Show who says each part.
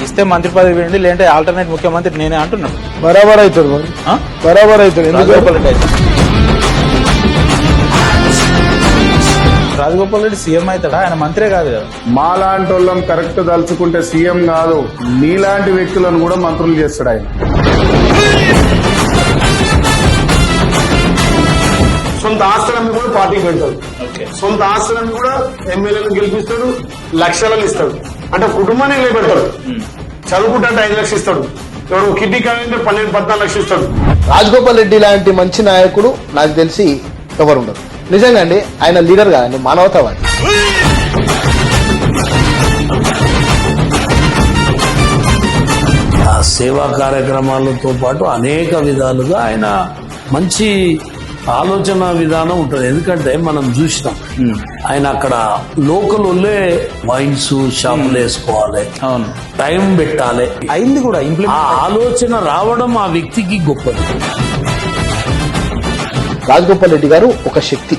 Speaker 1: ఇస్తే మంత్రి పదవి వేయండి, లేదంటే ఆల్టర్నేట్ ముఖ్యమంత్రి నేనే అంటున్నాను.
Speaker 2: బరాబర్ అవుతాడు మరి, బరాబర్ అవుతాడు.
Speaker 1: రాజగోపాల్ రెడ్డి అయితే రాజగోపాల్ రెడ్డి సీఎం అవుతాడా? ఆయన మంత్రే కాదు కదా.
Speaker 2: మాలాంటి వాళ్ళం కరెక్ట్ తలుచుకుంటే సీఎం కాదు, నీలాంటి వ్యక్తులను కూడా మంత్రులు చేస్తాడు ఆయన.
Speaker 3: సొంత ఆస్తులన్నీ కూడా పార్టీకి పెడతాడు, సొంత ఆస్తులన్నీ కూడా ఎమ్మెల్యేలను గెలిపిస్తాడు, లక్షలను ఇస్తాడు. అంటే కుటుంబాన్ని నిలబెడతాడు. చదువుకుంటే 5 లక్షలు ఇస్తాడు, ఎవరు కిడ్నీ కావాలంటే 12-14 లక్షలు ఇస్తాడు.
Speaker 4: రాజగోపాల్ రెడ్డి లాంటి మంచి నాయకుడు నాకు తెలిసి ఎవరు ఉండరు. నిజంగా అండి, ఆయన లీడర్ కాదండి, మానవతావాది.
Speaker 5: సేవా కార్యక్రమాలతో పాటు అనేక విధాలుగా ఆయన మంచి ఆలోచన విధానం ఉంటుంది. ఎందుకంటే మనం చూసినాం ఆయన అక్కడ లోకల్ వాళ్ళే వైన్స్ షాపులు వేసుకోవాలి,
Speaker 1: అవును,
Speaker 5: టైం పెట్టాలి,
Speaker 1: అయింది కూడా
Speaker 5: ఆ
Speaker 1: ఇంప్లిమెంట్.
Speaker 5: ఆలోచన రావడం ఆ వ్యక్తికి గొప్పది.
Speaker 4: రాజగోపాల్ రెడ్డి గారు ఒక శక్తి.